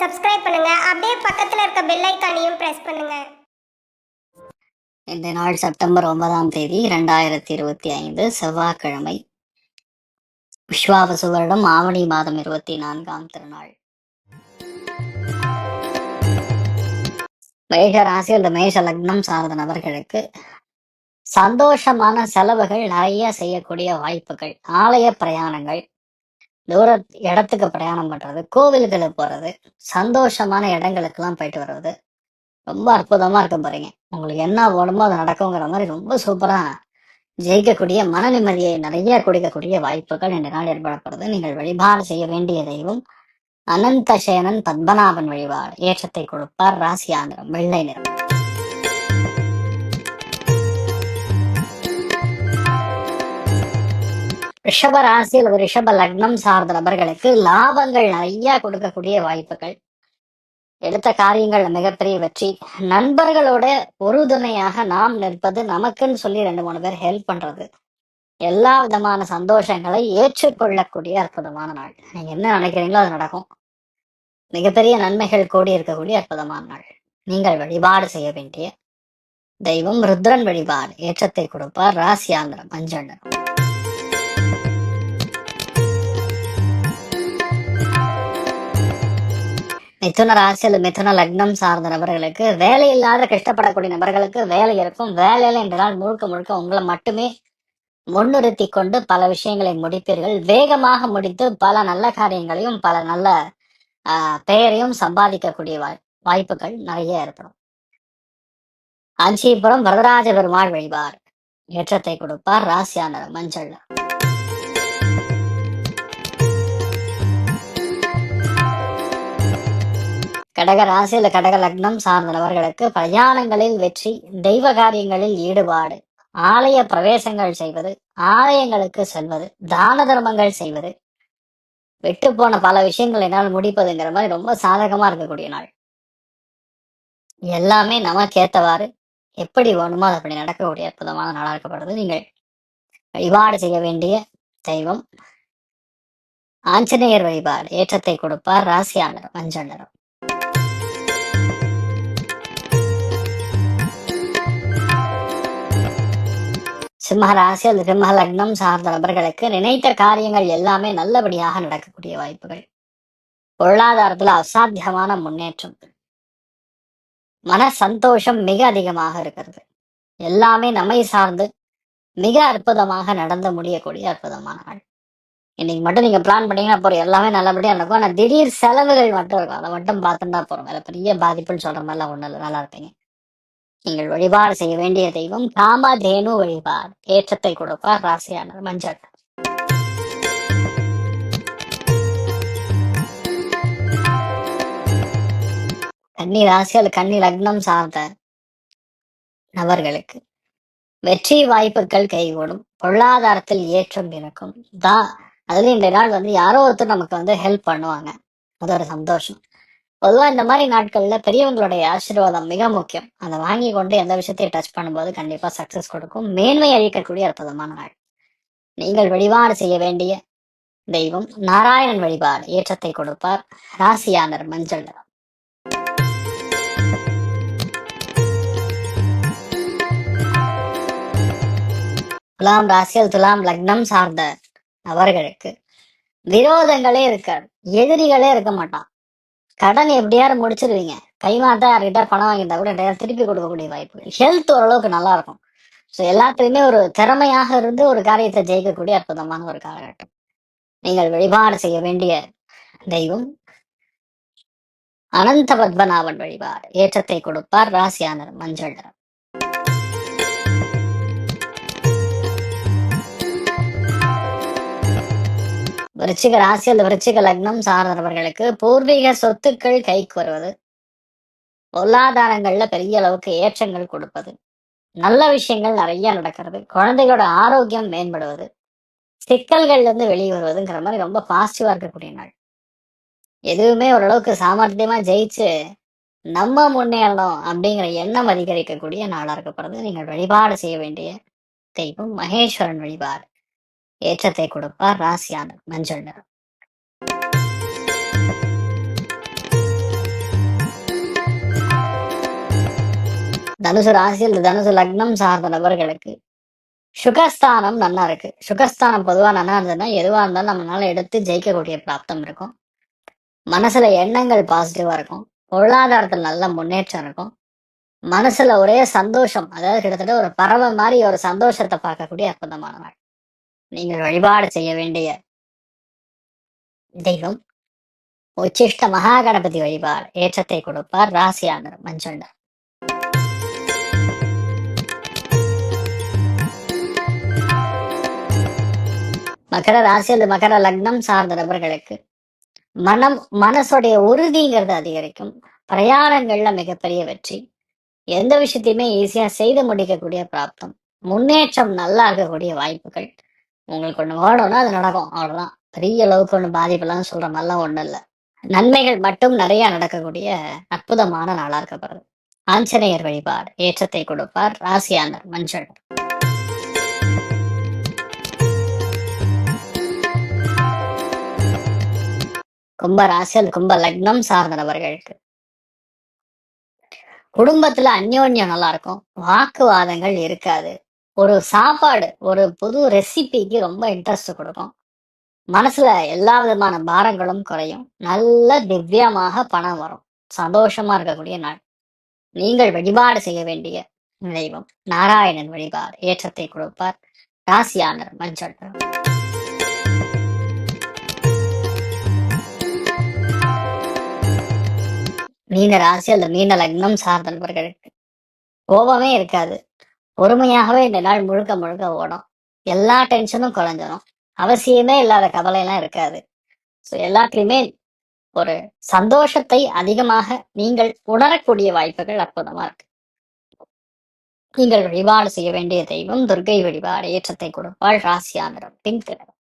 Subscribe பண்ணுங்க. அப்படியே பக்கத்துல இருக்க பெல் ஐகானையும் பிரஸ் பண்ணுங்க. இந்த நாள் செப்டம்பர் 9ஆம் தேதி 2025 செவ்வாய்க்கிழமை. விஸ்வாவசு வருடம் ஆவணி மாதம் 24ஆம் திருநாள். மேஷ ராசி அல்லது மேஷ லக்னம் சார்ந்த நபர்களுக்கு சந்தோஷமான செலவுகள் நிறைய செய்யக்கூடிய வாய்ப்புகள், ஆலய பிரயாணங்கள், தூர இடத்துக்கு பிரயாணம் பண்றது, கோவில்களுக்கு போறது, சந்தோஷமான இடங்களுக்கெல்லாம் போயிட்டு வர்றது ரொம்ப அற்புதமா இருக்க போறீங்க. உங்களுக்கு என்ன வேணுமோ அது நடக்குங்கிற மாதிரி ரொம்ப சூப்பரா ஜெயிக்கக்கூடிய மன நிம்மதியை நிறைய கொடுக்கக்கூடிய வாய்ப்புகள் இந்த நாள் ஏற்படப்படுது. நீங்கள் வழிபாடு செய்ய வேண்டிய தெய்வம் அனந்த சேனன் பத்மநாபன் வழிபாடு. ஏற்றத்தை கொடுப்பார். ராசி ஆந்திரம் வெள்ளை நிறம். ரிஷப ராசி அல்லது ரிஷப லக்னம் சார்ந்த நபர்களுக்கு லாபங்கள் நிறைய கொடுக்கக்கூடிய வாய்ப்புகள், எடுத்த காரியங்கள் மிகப்பெரிய வெற்றி, நண்பர்களோட உறுதுணையாக நாம் நிற்பது, நமக்குன்னு சொல்லி 2-3 பேர் ஹெல்ப் பண்றது, எல்லா விதமான சந்தோஷங்களை ஏற்றுக்கொள்ளக்கூடிய அற்புதமான நாள். நீங்க என்ன நினைக்கிறீங்களோ அது நடக்கும். மிகப்பெரிய நன்மைகள் கூடி இருக்கக்கூடிய அற்புதமான நாள். நீங்கள் வழிபாடு செய்ய வேண்டிய தெய்வம் ருத்ரன் வழிபாடு. ஏற்றத்தை கொடுப்பார். ராசி ஆந்திரம் மஞ்சள் நிறம். மிதுன ராசி அல்லது மிதுன லக்னம் சார்ந்த நபர்களுக்கு வேலை இல்லாத கஷ்டப்படக்கூடிய நபர்களுக்கு வேலை இருக்கும். வேலையில இன்று நாள் முழுக்க முழுக்க உங்களை மட்டுமே முன்னிறுத்தி கொண்டு பல விஷயங்களை முடிப்பீர்கள். வேகமாக முடித்து பல நல்ல காரியங்களையும் பல நல்ல பெயரையும் சம்பாதிக்கக்கூடிய வாய்ப்புகள் நிறைய ஏற்படும். காஞ்சிபுரம் வரதராஜ பெருமாள் வழிபாடு. ஏற்றத்தை கொடுப்பார். ராசியா நிறம் மஞ்சள். கடக ராசி இல்ல கடக லக்னம் சார்ந்த நபர்களுக்கு பிரயாணங்களில் வெற்றி, தெய்வ காரியங்களில் ஈடுபாடு, ஆலய பிரவேசங்கள் செய்வது, ஆலயங்களுக்கு செல்வது, தான தர்மங்கள் செய்வது, விட்டு போன பல விஷயங்கள் என்னால் முடிப்பதுங்கிற மாதிரி ரொம்ப சாதகமா இருக்கக்கூடிய நாள். எல்லாமே நமக்கு ஏற்றவாறு எப்படி வேணுமோ அது அப்படி நடக்கக்கூடிய அற்புதமான நாளாக இருக்கப்படுது. நீங்கள் வழிபாடு செய்ய வேண்டிய தெய்வம் ஆஞ்சநேயர் வழிபாடு. ஏற்றத்தை கொடுப்பார். ராசியா நிறம் மஞ்சள் நிறம். சிம்ம ராசி அல்லது சிம்ம லக்னம் சார்ந்த நபர்களுக்கு நினைத்த காரியங்கள் எல்லாமே நல்லபடியாக நடக்கக்கூடிய வாய்ப்புகள், பொருளாதாரத்துல அசாத்தியமான முன்னேற்றம், மன சந்தோஷம் மிக அதிகமாக இருக்கிறது. எல்லாமே நம்மை சார்ந்து மிக அற்புதமாக நடந்து முடியக்கூடிய அற்புதமான நாள். இன்னைக்கு மட்டும் நீங்க பிளான் பண்ணீங்கன்னா போறோம், எல்லாமே நல்லபடியா நடக்கும். ஆனா திடீர் செலவுகள் மட்டும் இருக்கும், அதை மட்டும் பார்த்துட்டா போறோம். வேற பெரிய பாதிப்புன்னு சொல்ற மாதிரிலாம் ஒண்ணு இல்லை, நல்லா இருப்பீங்க. நீங்கள் வழிபாடு செய்ய வேண்டிய தெய்வம் காமதேனு வழிபாடு. ஏற்றத்தை கொடுப்பார். ராசியானர் மஞ்சள். கன்னி ராசி அல்லது கன்னி லக்னம் சார்ந்த நபர்களுக்கு வெற்றி வாய்ப்புகள் கைகூடும், பொருளாதாரத்தில் ஏற்றம் இருக்கும். அதுல இந்த நாள் யாரோ ஒருத்தர் நமக்கு ஹெல்ப் பண்ணுவாங்க, அது ஒரு சந்தோஷம். பொதுவா இந்த மாதிரி நாட்கள்ல பெரியவங்களுடைய ஆசீர்வாதம் மிக முக்கியம். அதை வாங்கி கொண்டு எந்த விஷயத்தையும் டச் பண்ணும்போது கண்டிப்பா சக்சஸ் கொடுக்கும், மேன்மை அளிக்கக்கூடிய அற்புதமான நாள். நீங்கள் வழிபாடு செய்ய வேண்டிய தெய்வம் நாராயணன் வழிபாடு. ஏற்றத்தை கொடுப்பார். ராசியானர் மஞ்சள் நிறம். துலாம் ராசியில் துலாம் லக்னம் சார்ந்த நபர்களுக்கு விரோதங்களே இருக்காது, எதிரிகளே இருக்க மாட்டான். கடன் எப்படியாரும் முடிச்சிருவீங்க. கைமாட்டா யார்கிட்ட பணம் வாங்கிட்டா கூட திருப்பி கொடுக்கக்கூடிய வாய்ப்புகள். ஹெல்த் ஓரளவுக்கு நல்லா இருக்கும். ஸோ எல்லாத்துலயுமே ஒரு திறமையாக இருந்து ஒரு காரியத்தை ஜெயிக்கக்கூடிய அற்புதமான ஒரு காலகட்டம். நீங்கள் வழிபாடு செய்ய வேண்டிய தெய்வம் அனந்த பத்மநாபன் வழிபாடு. ஏற்றத்தை கொடுப்பார். ராசியானர் மஞ்சள் நிறம். விருச்சிக ராசி அல்லது விருச்சிக லக்னம் சார்ந்தவர்களுக்கு பூர்வீக சொத்துக்கள் கைக்கு வருவது, பொருளாதாரங்கள்ல பெரிய அளவுக்கு ஏற்றங்கள் கொடுப்பது, நல்ல விஷயங்கள் நிறைய நடக்கிறது, குழந்தைகளோட ஆரோக்கியம் மேம்படுவது, சிக்கல்கள்ல இருந்து வெளியே வருவதுங்கிற மாதிரி ரொம்ப பாசிட்டிவா இருக்கக்கூடிய நாள். எதுவுமே ஓரளவுக்கு சாமர்த்தியமா ஜெயிச்சு நம்ம முன்னேறணும் அப்படிங்கிற எண்ணம் அதிகரிக்கக்கூடிய நாளா இருக்கப்படுறது. நீங்கள் வழிபாடு செய்ய வேண்டிய தெய்வம் மகேஸ்வரன் வழிபாடு. ஏற்றத்தை கொடுப்பார். ராசியானர் மஞ்சள் நிறம். தனுசு ராசியில் தனுசு லக்னம் சார்ந்த நபர்களுக்கு சுகஸ்தானம் நல்லா இருக்கு. சுகஸ்தானம் பொதுவா நல்லா இருந்ததுன்னா எதுவா இருந்தாலும் நம்மளால எடுத்து ஜெயிக்கக்கூடிய பிராப்தம் இருக்கும். மனசுல எண்ணங்கள் பாசிட்டிவா இருக்கும். பொருளாதாரத்தில் நல்ல முன்னேற்றம் இருக்கும். மனசுல ஒரே சந்தோஷம், அதாவது கிட்டத்தட்ட ஒரு பறவை மாதிரி ஒரு சந்தோஷத்தை பார்க்கக்கூடிய அற்புதமான நாள். நீங்கள் வழிபாடு செய்ய வேண்டிய தெய்வம் உச்சிஷ்ட மகா கணபதி வழிபாடு ஏற்றத்தை கொடுப்பார். ராசியானர் மஞ்சள் நிறம். மகர ராசி அல்லது மகர லக்னம் சார்ந்த நபர்களுக்கு மனசுடைய உறுதிங்கிறது அதிகரிக்கும். பிரயாணங்கள்ல மிகப்பெரிய வெற்றி. எந்த விஷயத்தையுமே ஈஸியா செய்து முடிக்கக்கூடிய பிராப்தம். முன்னேற்றம் நல்லா இருக்கக்கூடிய வாய்ப்புகள். உங்களுக்கு ஒண்ணு வேணும்னா அது நடக்கும், அவ்வளவுதான். பெரிய அளவுக்கு ஒண்ணு பாதிப்பெல்லாம் சொல்ற மாதிரிலாம் ஒண்ணும் இல்லை. நன்மைகள் மட்டும் நிறைய நடக்கக்கூடிய அற்புதமான நாளா இருக்கப்படுது. ஆஞ்சநேயர் வழிபாடு ஏற்றத்தை கொடுப்பார். ராசியானர் மஞ்சள். கும்ப ராசி அல்லது கும்ப லக்னம் சார்ந்த நபர்களுக்கு குடும்பத்துல அந்யோன்யம் நல்லா இருக்கும். வாக்குவாதங்கள் இருக்காது. ஒரு சாப்பாடு, ஒரு புது ரெசிபிக்கு ரொம்ப இன்ட்ரெஸ்ட் கொடுக்கும். மனசுல எல்லா விதமான பாரங்களும் குறையும். நல்ல திவ்யமாக பணம் வரும். சந்தோஷமா இருக்கக்கூடிய நாள். நீங்கள் வழிபாடு செய்ய வேண்டிய தெய்வம் நாராயணன் வழிபாடு ஏற்றத்தை கொடுப்பார். ராசியானர் மஞ்சள். மீன ராசி அல்லது மீன லக்னம் சார்ந்த நபர்களுக்கு கோபமே இருக்காது. பொறுமையாகவே இந்த நாள் முழுக்க முழுக்க ஓடும். எல்லா டென்ஷனும் குறைஞ்சிடும். அவசியமே இல்லாத கவலை எல்லாம் இருக்காது. ஸோ எல்லாத்துலயுமே ஒரு சந்தோஷத்தை அதிகமாக நீங்கள் உணரக்கூடிய வாய்ப்புகள் அற்புதமா இருக்கு. நீங்கள் வழிபாடு செய்ய வேண்டிய தெய்வம் துர்க்கை வழிபாடு ஏற்றத்தை கொடுப்பாள். ராசியானர் பிங்க் நிறம்.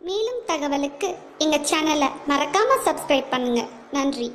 மேலும் தகவலுக்கு எங்க சேனலை மறக்காம சப்ஸ்கிரைப் பண்ணுங்க. நன்றி.